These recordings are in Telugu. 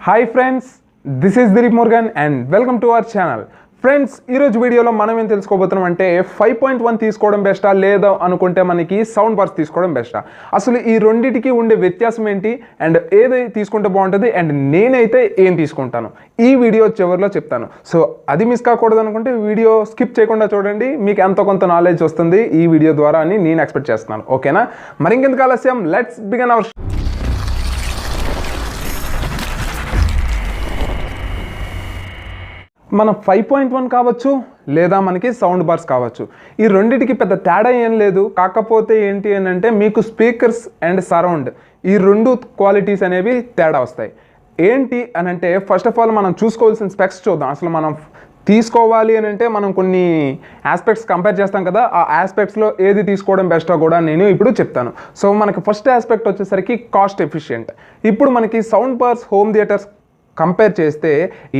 Hi friends, this is Dilip Murugan and welcome to our channel. Friends, ఈరోజు వీడియోలో మనం ఏం తెలుసుకోబోతున్నాం అంటే 5.1 తీసుకోవడం బెస్టా లేదా అనుకుంటే మనకి సౌండ్ బార్స్ తీసుకోవడం బెస్టా, అసలు ఈ రెండింటికి ఉండే వ్యత్యాసం ఏంటి అండ్ ఏది తీసుకుంటే బాగుంటుంది అండ్ నేనైతే ఏం తీసుకుంటాను ఈ వీడియో చివరిలో చెప్తాను. సో అది మిస్ కాకూడదు అనుకుంటే వీడియో స్కిప్ చేయకుండా చూడండి, మీకు ఎంతో కొంత నాలెడ్జ్ వస్తుంది ఈ వీడియో ద్వారా అని నేను ఎక్స్పెక్ట్ చేస్తున్నాను. ఓకేనా, మరి ఇంకెందుకు ఆలస్యం, లెట్స్ బిగిన్ అవర్. మనం 5.1 కావచ్చు లేదా మనకి సౌండ్ బార్స్ కావచ్చు, ఈ రెండింటికి పెద్ద తేడా ఏం లేదు. కాకపోతే ఏంటి అని అంటే మీకు స్పీకర్స్ అండ్ సరౌండ్ ఈ రెండు క్వాలిటీస్ అనేవి తేడా వస్తాయి. ఏంటి అని అంటే ఫస్ట్ ఆఫ్ ఆల్ మనం చూసుకోవాల్సిన స్పెక్స్ చూద్దాం. అసలు మనం తీసుకోవాలి అని అంటే మనం కొన్ని ఆస్పెక్ట్స్ కంపేర్ చేస్తాం కదా, ఆ ఆస్పెక్ట్స్లో ఏది తీసుకోవడం బెస్టో కూడా నేను ఇప్పుడు చెప్తాను. సో మనకి ఫస్ట్ ఆస్పెక్ట్ వచ్చేసరికి కాస్ట్ ఎఫిషియెంట్. ఇప్పుడు మనకి sound bars home theatres compare చేస్తే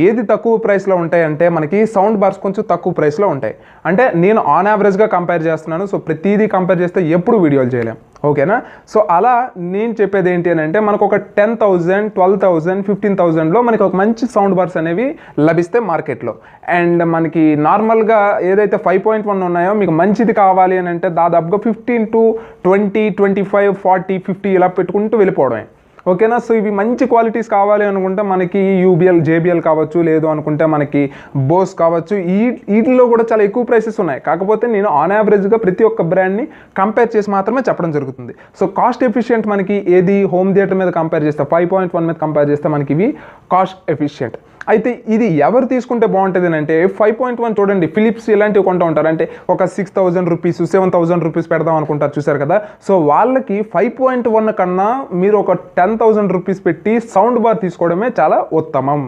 ఏది తక్కువ ప్రైస్లో ఉంటాయి అంటే మనకి సౌండ్ బార్స్ కొంచెం తక్కువ ప్రైస్లో ఉంటాయి. అంటే నేను ఆన్ యావరేజ్గా కంపేర్ చేస్తున్నాను, సో ప్రతిదీ కంపేర్ చేస్తే ఎప్పుడు వీడియోలు చేయలేం. ఓకేనా, సో అలా నేను చెప్పేది ఏంటి అని అంటే మనకు ఒక 10,000, 12,000, 15,000లో మనకి ఒక మంచి సౌండ్ బార్స్ అనేవి లభిస్తే మార్కెట్లో. అండ్ మనకి నార్మల్గా ఏదైతే 5.1 ఉన్నాయో మీకు మంచిది కావాలి అని అంటే దాదాపుగా 15 to 20, 25, 40, 50 ఇలా పెట్టుకుంటూ వెళ్ళిపోవడమే. ఓకేనా, సో ఇవి మంచి క్వాలిటీస్ కావాలి అనుకుంటే మనకి యూబిఎల్, జేబిఎల్ కావచ్చు, లేదు అనుకుంటే మనకి బోస్ కావచ్చు, వీటిలో కూడా చాలా ఎక్కువ ప్రైసెస్ ఉన్నాయి. కాకపోతే నేను ఆన్ యావరేజ్గా ప్రతి ఒక్క బ్రాండ్ని కంపేర్ చేసి మాత్రమే చెప్పడం జరుగుతుంది. సో కాస్ట్ ఎఫిషియెంట్ మనకి ఏది హోమ్ థియేటర్ మీద కంపేర్ చేస్తే 5.1 మీద కంపేర్ చేస్తే మనకి ఇవి కాస్ట్ ఎఫిషియెంట్. అయితే ఇది ఎవరు తీసుకుంటే బాగుంటుంది అని అంటే 5.1 చూడండి, ఫిలిప్స్ ఇలాంటివి కొంటూ ఉంటారు. అంటే ఒక 6,000 రూపీస్, 7,000 రూపీస్ పెడదాం అనుకుంటారు, చూసారు కదా. సో వాళ్ళకి 5.1 కన్నా మీరు ఒక 10,000 రూపీస్ పెట్టి సౌండ్ బార్ తీసుకోవడమే చాలా ఉత్తమం.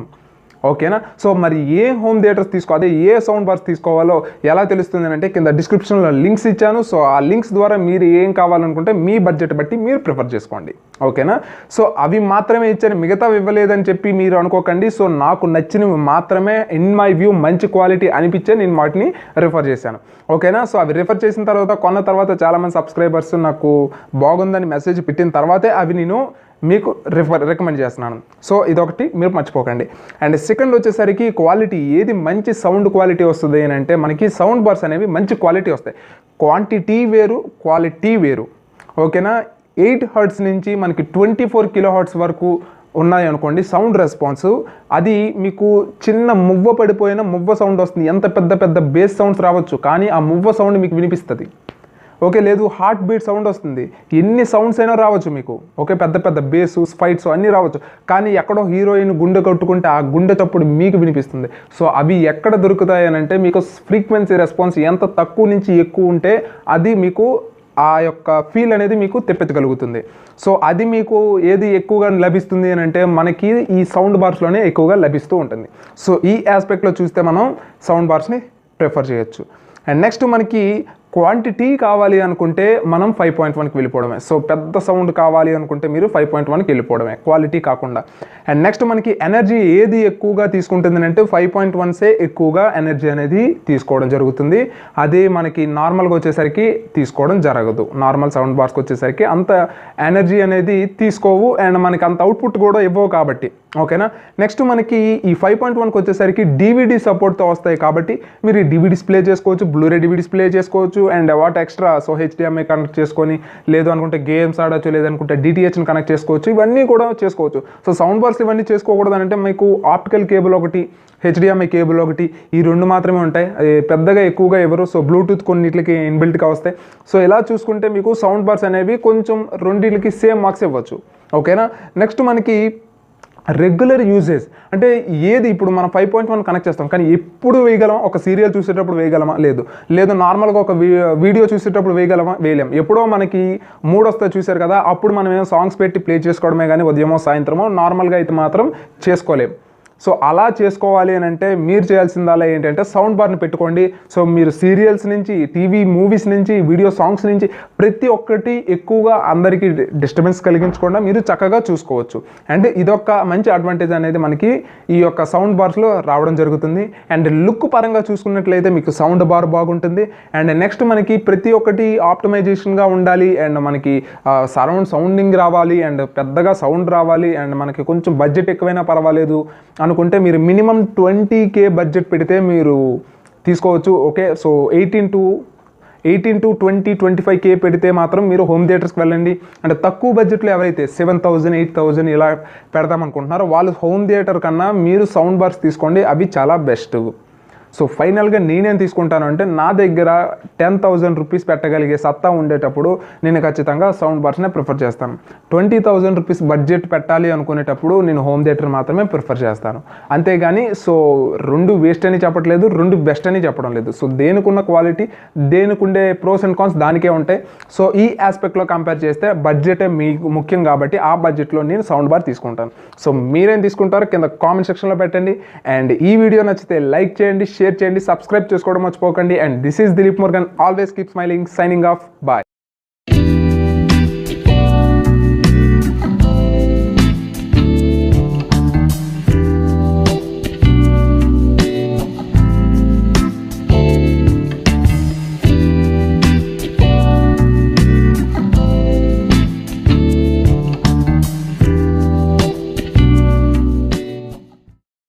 ఓకేనా, సో మరి ఏ హోమ్ థియేటర్స్ తీసుకోవాలి, ఏ సౌండ్ బార్స్ తీసుకోవాలో ఎలా తెలుస్తుంది అంటే కింద డిస్క్రిప్షన్లో లింక్స్ ఇచ్చాను. సో ఆ లింక్స్ ద్వారా మీరు ఏం కావాలనుకుంటే మీ బడ్జెట్ బట్టి మీరు ప్రిఫర్ చేసుకోండి. ఓకేనా, సో అవి మాత్రమే ఇచ్చాను, మిగతావి ఇవ్వలేదని చెప్పి మీరు అనుకోకండి. సో నాకు నచ్చినవి మాత్రమే ఇన్ మై వ్యూ మంచి క్వాలిటీ అనిపించే నేను వాటిని రిఫర్ చేశాను. ఓకేనా, సో అవి రిఫర్ చేసిన తర్వాత కొన్న తర్వాత చాలామంది సబ్స్క్రైబర్స్ నాకు బాగుందని మెసేజ్ పెట్టిన తర్వాతే అవి నేను మీకు రికమెండ్ చేస్తున్నాను. సో ఇదొకటి మీరు మర్చిపోకండి. అండ్ సెకండ్ వచ్చేసరికి క్వాలిటీ, ఏది మంచి సౌండ్ క్వాలిటీ వస్తుంది అని అంటే మనకి సౌండ్ బార్స్ అనేవి మంచి క్వాలిటీ వస్తాయి. క్వాంటిటీ వేరు, క్వాలిటీ వేరు. ఓకేనా, 8 హర్ట్స్ నుంచి మనకి 24 కిలో హర్ట్స్ వరకు ఉన్నాయి అనుకోండి సౌండ్ రెస్పాన్స్. అది మీకు చిన్న మువ్వ పడిపోయిన మువ్వ సౌండ్ వస్తుంది. ఎంత పెద్ద పెద్ద బేస్ సౌండ్స్ రావచ్చు కానీ ఆ మువ్వ సౌండ్ మీకు వినిపిస్తుంది. ఓకే, లేదు హార్ట్ బీట్ సౌండ్ వస్తుంది, ఎన్ని సౌండ్స్ అయినా రావచ్చు మీకు. ఓకే, పెద్ద పెద్ద బేసు, ఫైట్స్ అన్నీ రావచ్చు, కానీ ఎక్కడో హీరోయిన్ గుండె కొట్టుకుంటే ఆ గుండె చప్పుడు మీకు వినిపిస్తుంది. సో అవి ఎక్కడ దొరుకుతాయి అని అంటే మీకు ఫ్రీక్వెన్సీ రెస్పాన్స్ ఎంత తక్కువ నుంచి ఎక్కువ ఉంటే అది మీకు ఆ యొక్క ఫీల్ అనేది మీకు తెప్పించగలుగుతుంది. సో అది మీకు ఏది ఎక్కువగా లభిస్తుంది అని అంటే మనకి ఈ సౌండ్ బార్స్లోనే ఎక్కువగా లభిస్తూ ఉంటుంది. సో ఈ ఆస్పెక్ట్లో చూస్తే మనం సౌండ్ బార్స్ని ప్రిఫర్ చేయొచ్చు. అండ్ నెక్స్ట్ మనకి క్వాంటిటీ కావాలి అనుకుంటే మనం 5.1కి వెళ్ళిపోవడమే. సో పెద్ద సౌండ్ కావాలి అనుకుంటే మీరు 5.1కి వెళ్ళిపోవడమే, క్వాలిటీ కాకుండా. అండ్ నెక్స్ట్ మనకి ఎనర్జీ ఏది ఎక్కువగా తీసుకుంటుంది అంటే 5.1సే ఎక్కువగా ఎనర్జీ అనేది తీసుకోవడం జరుగుతుంది. అదే మనకి నార్మల్గా వచ్చేసరికి తీసుకోవడం జరగదు. నార్మల్ సౌండ్ బార్స్కి వచ్చేసరికి అంత ఎనర్జీ అనేది తీసుకోవు అండ్ మనకి అంత అవుట్పుట్ కూడా ఇవ్వవు కాబట్టి. ఓకేనా, నెక్స్ట్ మనకి ఈ 5.1కి వచ్చేసరికి డివిడి సపోర్ట్తో వస్తాయి కాబట్టి మీరు డివిడీస్ ప్లే చేసుకోవచ్చు, బ్లూరే డివిడీస్ ప్లే చేసుకోవచ్చు and what extra. So HDMI connect చేసుకొని, లేదు అనుకుంటే గేమ్స్ ఆడవచ్చు, లేదనుకుంటే డిటిహెచ్ని కనెక్ట్ చేసుకోవచ్చు, ఇవన్నీ కూడా చేసుకోవచ్చు. సో సౌండ్ బార్స్ ఇవన్నీ చేసుకోకూడదు అంటే మీకు ఆప్టికల్ కేబుల్ ఒకటి, హెచ్డిఎంఐ కేబుల్ ఒకటి, ఈ రెండు మాత్రమే ఉంటాయి. పెద్దగా ఎక్కువగా ఎవరు. సో బ్లూటూత్ కొన్నిటికి ఇన్బిల్ట్గా వస్తాయి. సో ఇలా చూసుకుంటే మీకు సౌండ్ బార్స్ అనేవి కొంచెం రెండింటికి సేమ్ మార్క్స్ ఇవ్వచ్చు. ఓకేనా, నెక్స్ట్ మనకి రెగ్యులర్ యూజేజ్ అంటే ఏది ఇప్పుడు మనం 5.1 కనెక్ట్ చేస్తాం కానీ ఎప్పుడు వేయగలం, ఒక సీరియల్ చూసేటప్పుడు వేయగలమా, లేదు నార్మల్గా ఒక వీడియో చూసేటప్పుడు వేయగలమా, వేయలేం. ఎప్పుడో మనకి మూడ్ వస్తే చూసారు కదా, అప్పుడు మనం ఏమో సాంగ్స్ పెట్టి ప్లే చేసుకోవడమే కానీ ఉదయమో సాయంత్రమో, నార్మల్గా అయితే మాత్రం చేసుకోలేం. సో అలా చేసుకోవాలి అని అంటే మీరు చేయాల్సిందల్లా ఏంటంటే సౌండ్ బార్ని పెట్టుకోండి. సో మీరు సీరియల్స్ నుంచి, టీవీ మూవీస్ నుంచి, వీడియో సాంగ్స్ నుంచి ప్రతి ఒక్కటి ఎక్కువగా అందరికీ డిస్టర్బెన్స్ కలిగించకుండా మీరు చక్కగా చూసుకోవచ్చు. అండ్ ఇదొక మంచి అడ్వాంటేజ్ అనేది మనకి ఈ యొక్క సౌండ్ బార్స్లో రావడం జరుగుతుంది. అండ్ లుక్ పరంగా చూసుకున్నట్లయితే మీకు సౌండ్ బార్ బాగుంటుంది. అండ్ నెక్స్ట్ మనకి ప్రతి ఒక్కటి ఆప్టిమైజేషన్గా ఉండాలి. అండ్ మనకి సౌండింగ్ రావాలి, అండ్ పెద్దగా సౌండ్ రావాలి, అండ్ మనకి కొంచెం బడ్జెట్ ఎక్కువైనా పర్వాలేదు అనుకుంటే మీరు మినిమం 20K బడ్జెట్ పెడితే మీరు తీసుకోవచ్చు. ఓకే, సో 18 to 25K పెడితే మాత్రం మీరు హోమ్ థియేటర్స్కి వెళ్ళండి. అంటే తక్కువ బడ్జెట్లో ఎవరైతే 7,000 8,000 ఇలా పెడదాం అనుకుంటున్నారో వాళ్ళు హోమ్ థియేటర్ కన్నా మీరు సౌండ్ బార్స్ తీసుకోండి, అవి చాలా బెస్ట్. సో ఫైనల్గా నేనేం తీసుకుంటాను అంటే నా దగ్గర 10,000 రూపీస్ పెట్టగలిగే సత్తా ఉండేటప్పుడు నేను ఖచ్చితంగా సౌండ్ బార్స్నే ప్రిఫర్ చేస్తాను. 20,000 రూపీస్ బడ్జెట్ పెట్టాలి అనుకునేటప్పుడు నేను హోమ్ థియేటర్ మాత్రమే ప్రిఫర్ చేస్తాను. అంతేగాని సో రెండు వేస్ట్ అని చెప్పట్లేదు, రెండు బెస్ట్ అని చెప్పడం లేదు. సో దేనికున్న క్వాలిటీ, దేనికుండే ప్రోస్ అండ్ కాన్స్ దానికే ఉంటాయి. సో ఈ ఆస్పెక్ట్లో కంపేర్ చేస్తే బడ్జెటే మీకు ముఖ్యం కాబట్టి ఆ బడ్జెట్లో నేను సౌండ్ బార్ తీసుకుంటాను. సో మీరేం తీసుకుంటారో కింద కామెంట్ సెక్షన్లో పెట్టండి. అండ్ ఈ వీడియో నచ్చితే లైక్ చేయండి, షేర్ చేయండి, సబ్స్క్రైబ్ చేసుకోవడం మర్చిపోకండి. And this is Dilip Murugan, always keep smiling, signing off, bye.